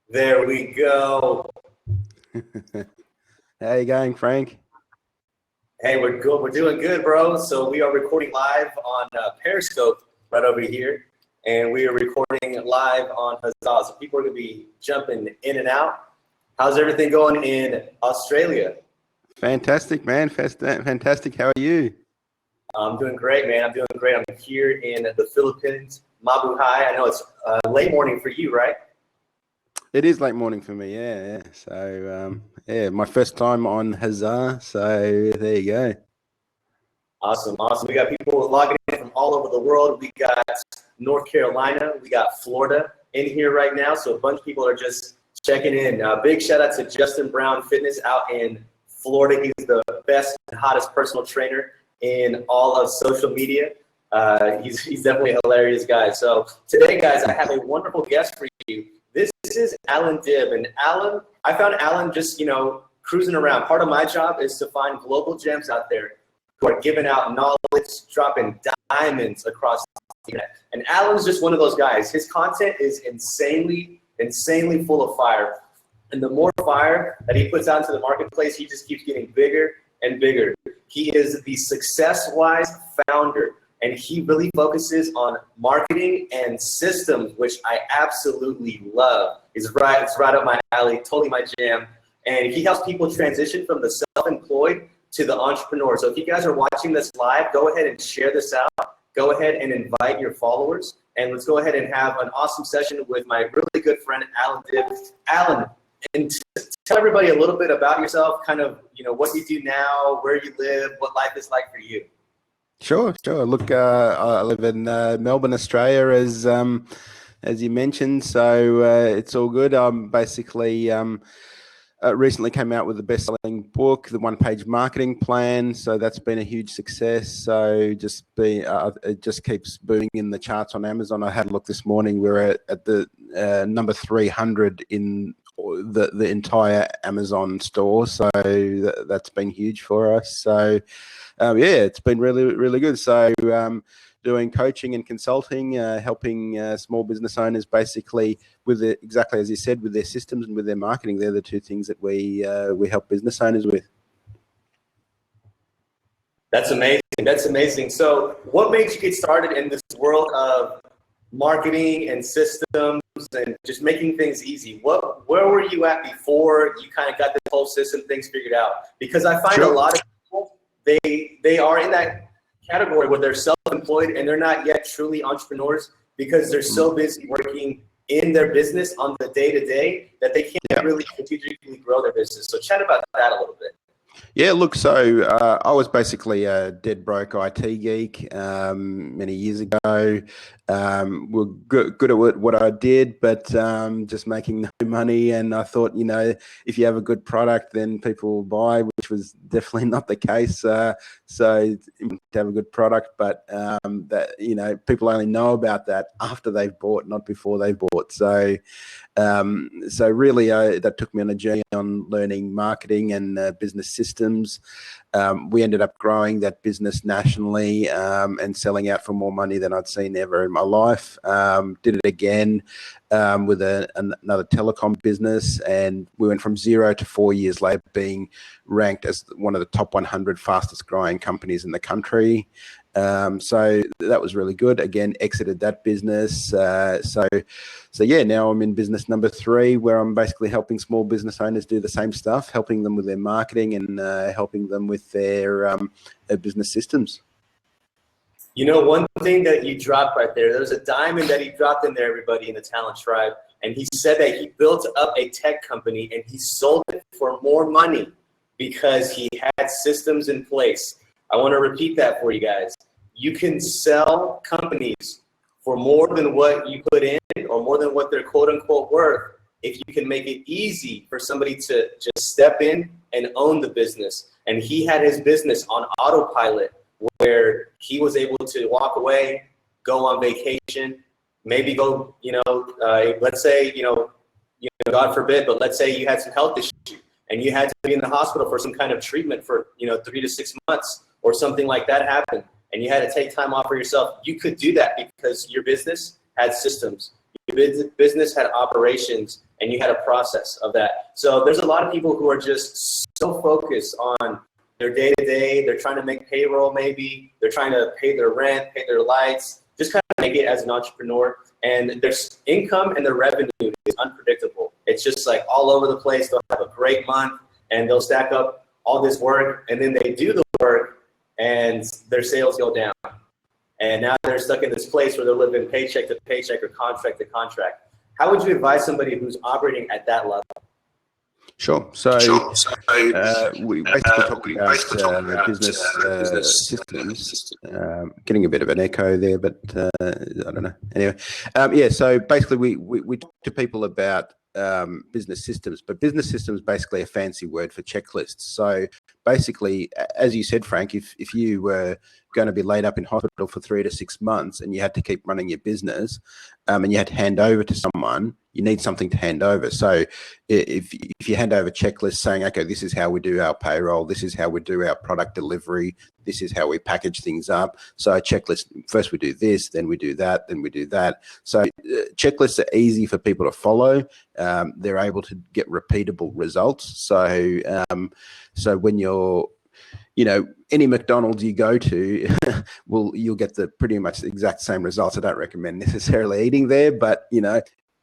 There we go. How you going, Frank? Hey, we're good. We're doing good, bro. So we are recording live on Periscope right over here, and we are recording live on Huzzah. So people are going to be jumping in and out. How's everything going in Australia? Fantastic, man. Fantastic. How are you? I'm doing great, man. I'm doing great. I'm here in the Philippines, Mabuhay. I know it's late morning for you, right? It is late morning for me, yeah. So, my first time on Huzzah, so there you go. Awesome. We got people logging in from all over the world. We got North Carolina. We got Florida in here right now. So a bunch of people are just checking in. Big shout out to Justin Brown Fitness out in Florida. He's the best and hottest personal trainer in all of social media. He's definitely a hilarious guy. So today, guys, I have a wonderful guest for you. This is Alan Dibb, and Alan, I found Alan just, cruising around. Part of my job is to find global gems out there who are giving out knowledge, dropping diamonds across the internet. And Alan's just one of those guys. His content is insanely full of fire. And the more fire that he puts out into the marketplace, he just keeps getting bigger and bigger. He is the Success-Wise founder, and he really focuses on marketing and systems, which I absolutely love. It's right up my alley, totally my jam. And he helps people transition from the self-employed to the entrepreneur. So if you guys are watching this live, go ahead and share this out. Go ahead and invite your followers. And let's go ahead and have an awesome session with my really good friend, Alan Dibb. Alan, and tell everybody a little bit about yourself, kind of, what you do now, where you live, what life is like for you. Sure. Look, I live in Melbourne, Australia, as you mentioned. So it's all good. I'm basically recently came out with the best-selling book, the one-page marketing plan. So that's been a huge success. So it just keeps booming in the charts on Amazon. I had a look this morning. We're at the number 300 in the entire Amazon store. So that's been huge for us. So it's been really good. So doing coaching and consulting, helping small business owners basically with exactly as you said, with their systems and with their marketing. They're the two things that we help business owners with. That's amazing. So what made you get started in this world of marketing and systems and just making things easy? Where were you at before you kind of got this whole system things figured out? Because I find a lot of people, they are in that category where they're self-employed and they're not yet truly entrepreneurs because they're so busy working in their business on the day-to-day that they can't really strategically grow their business. So chat about that a little bit. Yeah, look, so I was basically a dead broke IT geek many years ago. We're good at what I did, but just making no money. And I thought, if you have a good product, then people will buy, which was definitely not the case. So to have a good product, but that people only know about that after they've bought, not before they've bought. So really, that took me on a journey on learning marketing and business systems. We ended up growing that business nationally and selling out for more money than I'd seen ever in my life. Did it again with another telecom business, and we went from 0 to 4 years later being ranked as one of the top 100 fastest growing companies in the country. So that was really good. Again, exited that business. So now I'm in business number 3, where I'm basically helping small business owners do the same stuff, helping them with their marketing and helping them with their business systems. One thing that you dropped right there's a diamond that he dropped in there, everybody in the Talent Tribe. And he said that he built up a tech company and he sold it for more money because he had systems in place. I want to repeat that for you guys. You can sell companies for more than what you put in or more than what they're quote unquote worth if you can make it easy for somebody to just step in and own the business. And he had his business on autopilot where he was able to walk away, go on vacation, maybe go, let's say, God forbid, but let's say you had some health issue and you had to be in the hospital for some kind of treatment for, 3 to 6 months or something like that happened, and you had to take time off for yourself. You could do that because your business had systems. Your business had operations. and you had a process of that. So there's a lot of people who are just so focused on their day-to-day. They're trying to make payroll maybe. They're trying to pay their rent, pay their lights, just kind of make it as an entrepreneur. And their income and their revenue is unpredictable. It's just like all over the place. They'll have a great month and they'll stack up all this work, and then they do the work and their sales go down. And now they're stuck in this place where they're living paycheck to paycheck or contract to contract. How would you advise somebody who's operating at that level? Sure. So we basically talk about business systems. Getting a bit of an echo there, but I don't know. Anyway, yeah. So basically, we talk to people about business systems, but business systems basically a fancy word for checklists. So basically, as you said, Frank, if you were going to be laid up in hospital for 3 to 6 months and you had to keep running your business, and you had to hand over to someone, you need something to hand over. So if you hand over checklists saying, okay, this is how we do our payroll, this is how we do our product delivery, this is how we package things up. So a checklist, first we do this, then we do that, then we do that. So checklists are easy for people to follow. They're able to get repeatable results. So so when you're, any McDonald's you go to, you'll get the pretty much the exact same results. I don't recommend necessarily eating there, but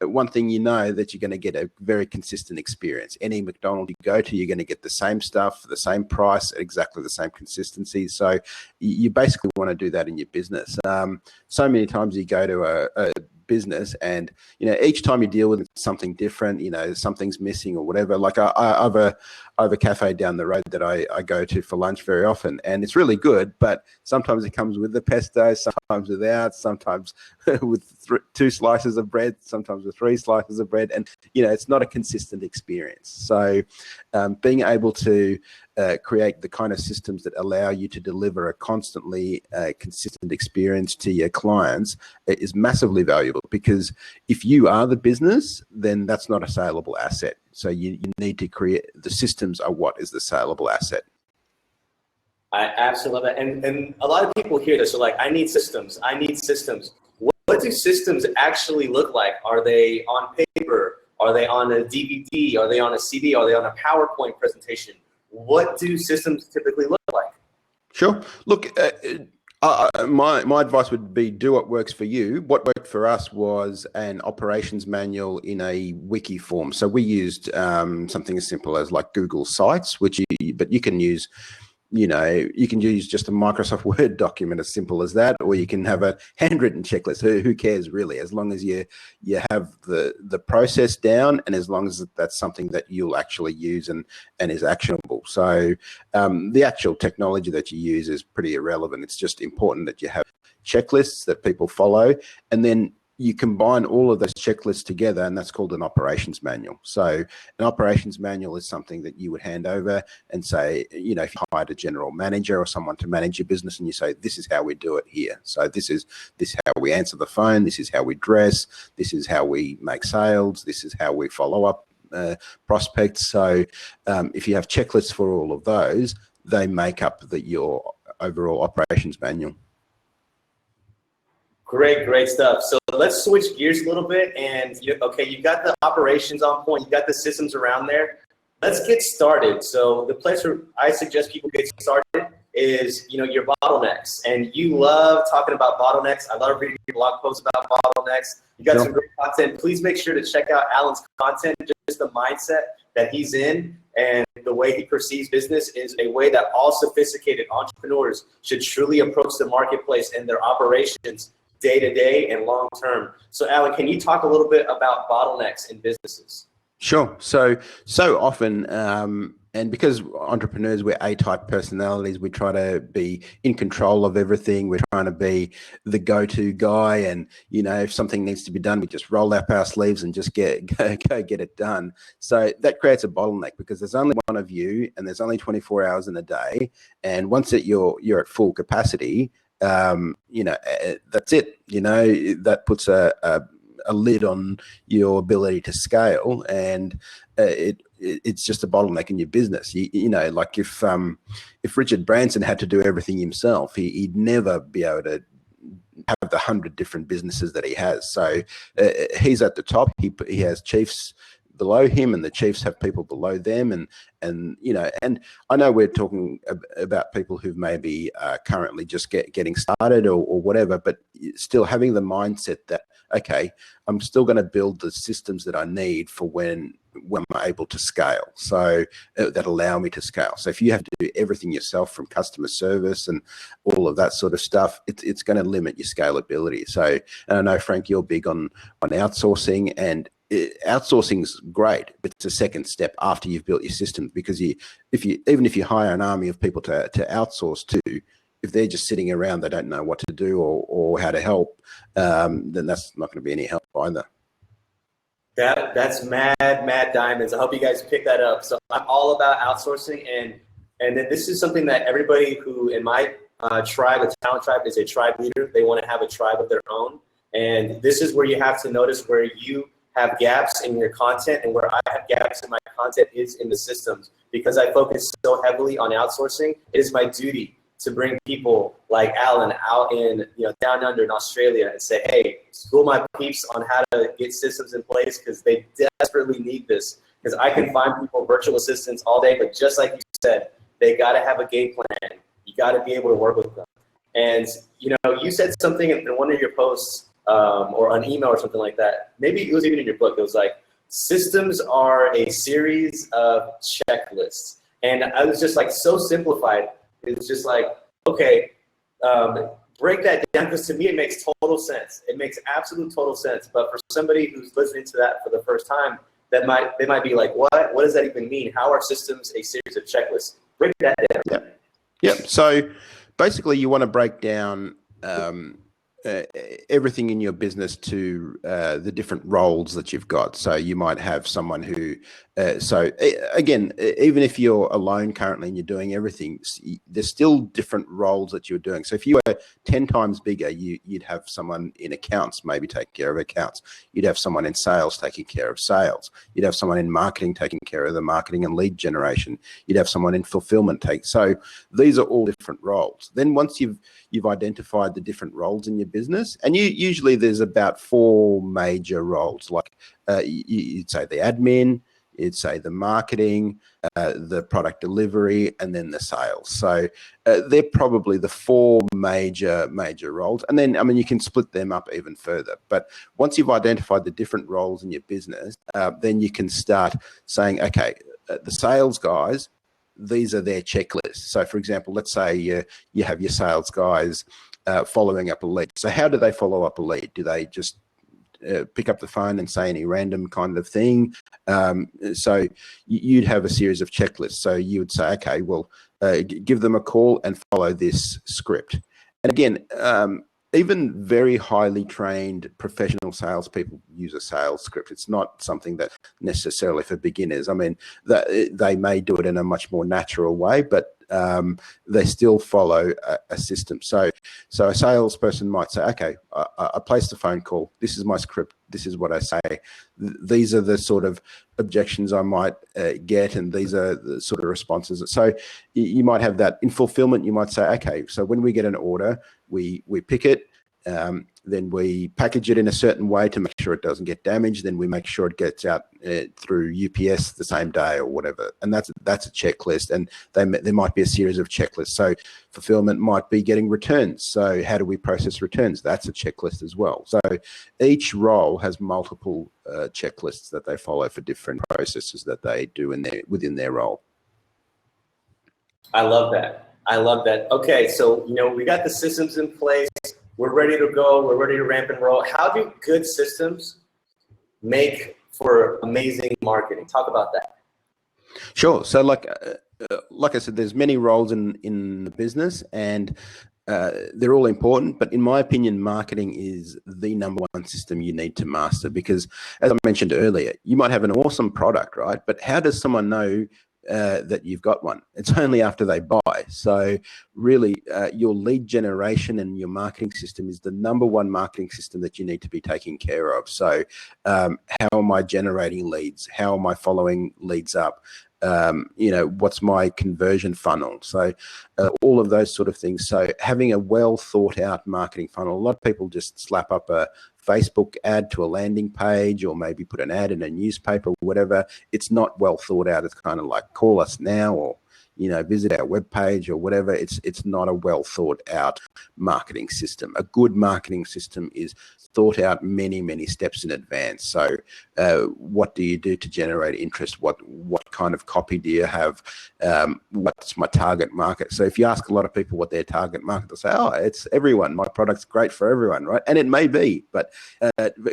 one thing that you're going to get a very consistent experience. Any McDonald's you go to, you're going to get the same stuff, the same price, exactly the same consistency. So you basically want to do that in your business. So many times you go to a business and each time you deal with something different, something's missing or whatever. Like I have a cafe down the road that I go to for lunch very often, and it's really good, but sometimes it comes with the pesto, sometimes without, sometimes with 2 slices of bread, sometimes with 3 slices of bread, and it's not a consistent experience. So being able to create the kind of systems that allow you to deliver a constantly consistent experience to your clients is massively valuable, because if you are the business, then that's not a saleable asset. So you need to create the systems are what is the saleable asset. I absolutely love that. And a lot of people hear this, are like, I need systems. I need systems. What do systems actually look like? Are they on paper? Are they on a DVD? Are they on a CD? Are they on a PowerPoint presentation? What do systems typically look like? Sure. Look, my advice would be do what works for you. What worked for us was an operations manual in a wiki form. So we used something as simple as like Google Sites, but you can use you can use just a Microsoft Word document as simple as that, or you can have a handwritten checklist. Who cares really, as long as you have the process down, and as long as that's something that you'll actually use and is actionable. So the actual technology that you use is pretty irrelevant. It's just important that you have checklists that people follow, and then you combine all of those checklists together, and that's called an operations manual. So an operations manual is something that you would hand over and say, if you hired a general manager or someone to manage your business, and you say, this is how we do it here. So this is how we answer the phone. This is how we dress. This is how we make sales. This is how we follow up prospects. So if you have checklists for all of those, they make up your overall operations manual. Great stuff. So let's switch gears a little bit. And you got the operations on point. You got the systems around there. Let's get started. So the place where I suggest people get started is, your bottlenecks. And you love talking about bottlenecks. I love reading your blog posts about bottlenecks. You got some great content. Please make sure to check out Alan's content. Just the mindset that he's in and the way he perceives business is a way that all sophisticated entrepreneurs should truly approach the marketplace and their operations day to day and long term. So Alan, can you talk a little bit about bottlenecks in businesses? Sure. So often, and because entrepreneurs, we're A-type personalities, we try to be in control of everything. We're trying to be the go-to guy, and if something needs to be done, we just roll up our sleeves and just go get it done. So that creates a bottleneck, because there's only one of you, and there's only 24 hours in a day. And once you're at full capacity, that's it. That puts a lid on your ability to scale, and it's just a bottleneck in your business. Like if Richard Branson had to do everything himself, he'd never be able to have the 100 different businesses that he has. So he's at the top. He has chiefs below him, and the chiefs have people below them, and you know, and I know we're talking about people who maybe currently just getting started or whatever, but still having the mindset that, okay, I'm still going to build the systems that I need for when I'm able to scale, so that allow me to scale. So if you have to do everything yourself, from customer service and all of that sort of stuff, it's going to limit your scalability. So, and I know, Frank, you're big on outsourcing, and outsourcing is great, but it's a second step after you've built your systems, because even if you hire an army of people to outsource to, if they're just sitting around, they don't know what to do or how to help, then that's not going to be any help either. That's mad diamonds. I hope you guys pick that up. So I'm all about outsourcing, and then this is something that everybody who in my tribe, the talent tribe, is a tribe leader. They want to have a tribe of their own, and this is where you have to notice where you have gaps in your content, and where I have gaps in my content is in the systems. Because I focus so heavily on outsourcing, it is my duty to bring people like Alan out in, down under in Australia and say, hey, school my peeps on how to get systems in place, because they desperately need this. Because I can find people virtual assistants all day, but just like you said, they got to have a game plan. You got to be able to work with them. And you said something in one of your posts or an email or something like that. Maybe it was even in your book. It was like, systems are a series of checklists. And I was just like so simplified. It's just like, okay, break that down, because to me it makes total sense. It makes absolute total sense. But for somebody who's listening to that for the first time, they might be like, what? What does that even mean? How are systems a series of checklists? Break that down. Yep. So basically, you want to break down everything in your business to the different roles that you've got. So you might have someone who, again, even if you're alone currently and you're doing everything, there's still different roles that you're doing. So if you were 10 times bigger, you'd have someone in accounts maybe taking care of accounts. You'd have someone in sales taking care of sales. You'd have someone in marketing taking care of the marketing and lead generation. You'd have someone in fulfillment so these are all different roles. Then once you've identified the different roles in your business, and usually there's about 4 major roles, like you'd say the admin, you'd say the marketing, the product delivery, and then the sales. So they're probably the 4 major roles. And then, I mean, you can split them up even further. But once you've identified the different roles in your business, then you can start saying, okay, the sales guys, these are their checklists. So for example, let's say you have your sales guys following up a lead. So how do they follow up a lead? Do they just pick up the phone and say any random kind of thing? So you'd have a series of checklists. So you would say, okay, well, give them a call and follow this script. And again, even very highly trained professional salespeople use a sales script. It's not something that necessarily for beginners. I mean, they may do it in a much more natural way, but they still follow a system. So a salesperson might say, okay, I placed a phone call. This is my script. This is what I say. These are the sort of objections I might get, and these are the sort of responses. So you might have that. In fulfillment, you might say, okay, so when we get an order, we pick it, then we package it in a certain way to make sure it doesn't get damaged. Then we make sure it gets out through UPS the same day or whatever. And that's a checklist. And there might be a series of checklists. So fulfillment might be getting returns. So how do we process returns? That's a checklist as well. So each role has multiple checklists that they follow for different processes that they do within their role. I love that. Okay, so we got the systems in place. We're ready to go. We're ready to ramp and roll. How do good systems make for amazing marketing? Talk about that. Sure. So like I said, there's many roles in the business, and they're all important. But in my opinion, marketing is the number one system you need to master, because as I mentioned earlier, you might have an awesome product, right? But how does someone know that you've got one? It's only after they buy. So really your lead generation and your marketing system is the number one marketing system that you need to be taking care of. So how am I generating leads? How am I following leads up? What's my conversion funnel? So all of those sort of things. So having a well thought out marketing funnel. A lot of people just slap up a Facebook ad to a landing page, or maybe put an ad in a newspaper or whatever. It's not well thought out. It's kind of like call us now, or visit our webpage or whatever. It's not a well thought out marketing system. A good marketing system is thought out many, many steps in advance. So what do you do to generate interest? What kind of copy do you have? What's my target market? So if you ask a lot of people what their target market, they'll say, oh, it's everyone. My product's great for everyone, right? And it may be, but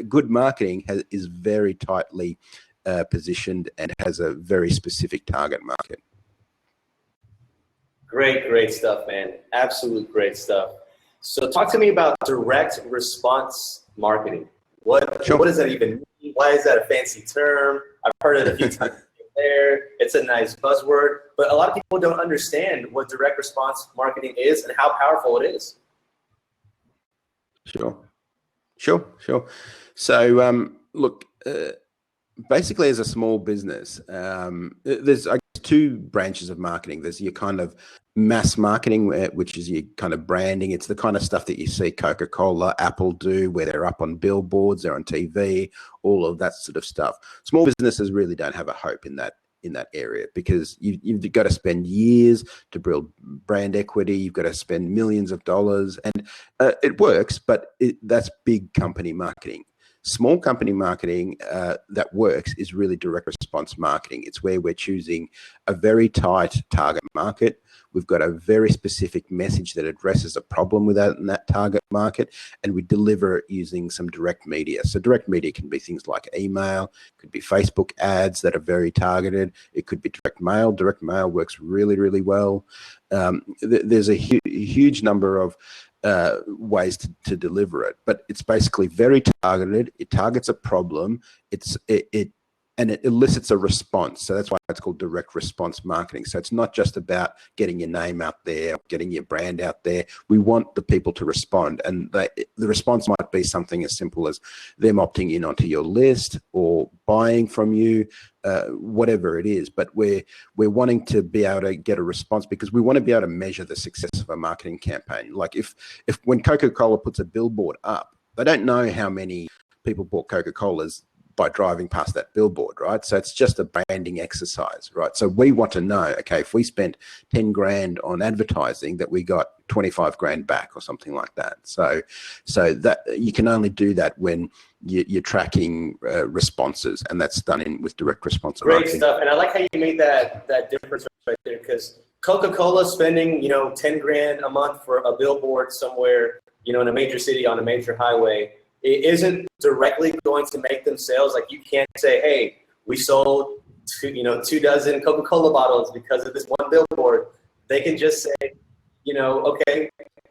good marketing is very tightly positioned and has a very specific target market. Great stuff, man. Absolute great stuff. So talk to me about direct response marketing. What does that even mean? Why is that a fancy term? I've heard it a few times there. It's a nice buzzword, but a lot of people don't understand what direct response marketing is and how powerful it is. Sure. So look, basically as a small business, there's I guess two branches of marketing. There's your kind of mass marketing, which is your kind of branding. It's the kind of stuff that you see Coca-Cola, Apple do, where they're up on billboards, they're on TV, all of that sort of stuff. Small businesses really don't have a hope in that area, because you've got to spend years to build brand equity. You've got to spend millions of dollars, and it works, but that's big company marketing. Small company marketing that works is really direct response marketing. It's where we're choosing a very tight target market. We've got a very specific message that addresses a problem within that target market, and we deliver it using some direct media. So direct media can be things like email, could be Facebook ads that are very targeted. It could be direct mail. Direct mail works really, really well. There's a huge number of ways to deliver it, but it's basically very targeted. It targets a problem. And it elicits a response. So that's why it's called direct response marketing. So it's not just about getting your name out there, getting your brand out there. We want the people to respond, and the response might be something as simple as them opting in onto your list or buying from you, whatever it is. But we're wanting to be able to get a response, because we want to be able to measure the success of a marketing campaign. Like if when Coca-Cola puts a billboard up, they don't know how many people bought Coca-Colas by driving past that billboard, right? So it's just a branding exercise, right? So we want to know, okay, if we spent 10 grand on advertising, that we got 25 grand back or something like that. So that you can only do that when you're tracking responses, and that's done with direct response marketing. Great stuff. And I like how you made that difference right there, because Coca-Cola spending 10 grand a month for a billboard somewhere, in a major city on a major highway, it isn't directly going to make them sales. Like, you can't say, hey, we sold 2 dozen Coca-Cola bottles because of this one billboard. They can just say, okay,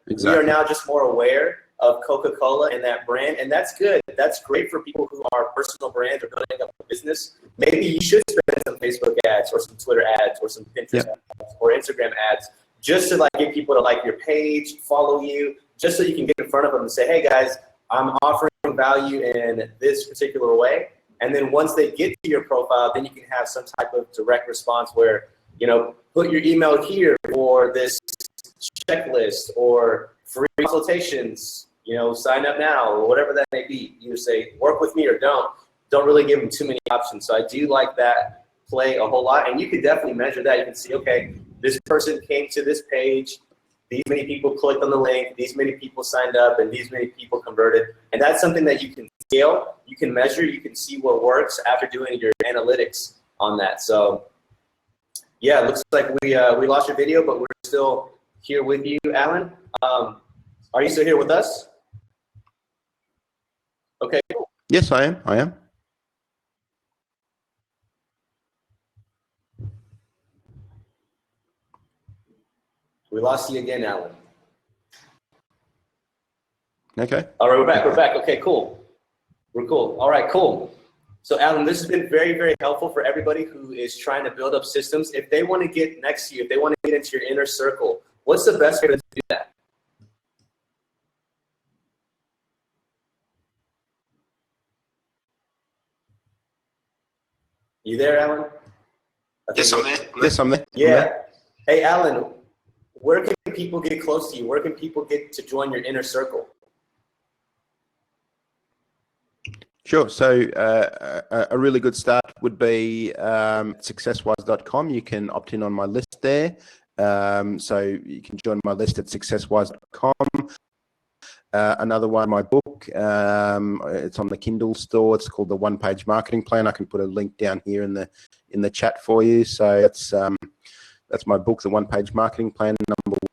exactly. We are now just more aware of Coca-Cola and that brand, and that's good. That's great for people who are personal brands or building up a business. Maybe you should spend some Facebook ads or some Twitter ads or some Pinterest ads or Instagram ads, just to get people to like your page, follow you, just so you can get in front of them and say, hey guys, I'm offering value in this particular way. And then once they get to your profile, then you can have some type of direct response where, put your email here for this checklist or free consultations, sign up now, or whatever that may be. You say, work with me or don't really give them too many options. So I do like that play a whole lot. And you can definitely measure that. You can see, okay, this person came to this page, these many people clicked on the link, these many people signed up, and these many people converted. And that's something that you can scale, you can measure, you can see what works after doing your analytics on that. So yeah, it looks like we lost your video, but we're still here with you, Alan. Are you still here with us? Okay. Yes, I am. We lost you again, Alan. Okay. All right, we're back. Okay, cool. We're cool. All right, cool. So Alan, this has been very, very helpful for everybody who is trying to build up systems. If they want to get next to you, if they want to get into your inner circle, what's the best way to do that? You there, Alan? Yes, I'm there. Yes, I'm there. Yeah. Hey, Alan, where can people get close to you? Where can people get to join your inner circle? Sure. So a really good start would be successwise.com. You can opt in on my list there. So you can join my list at successwise.com. Another one, my book, it's on the Kindle store. It's called The One Page Marketing Plan. I can put a link down here in the chat for you. So that's my book, The One Page Marketing Plan,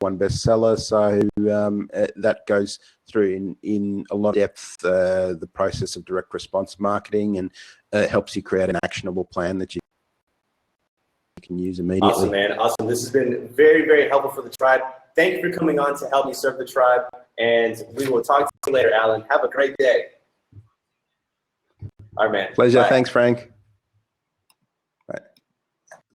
#1 bestseller. So that goes through in a lot of depth the process of direct response marketing, and helps you create an actionable plan that you can use immediately. Awesome, man. Awesome. This has been very, very helpful for the tribe. Thank you for coming on to help me serve the tribe. And we will talk to you later, Alan. Have a great day. All right, man. Pleasure. Bye. Thanks, Frank.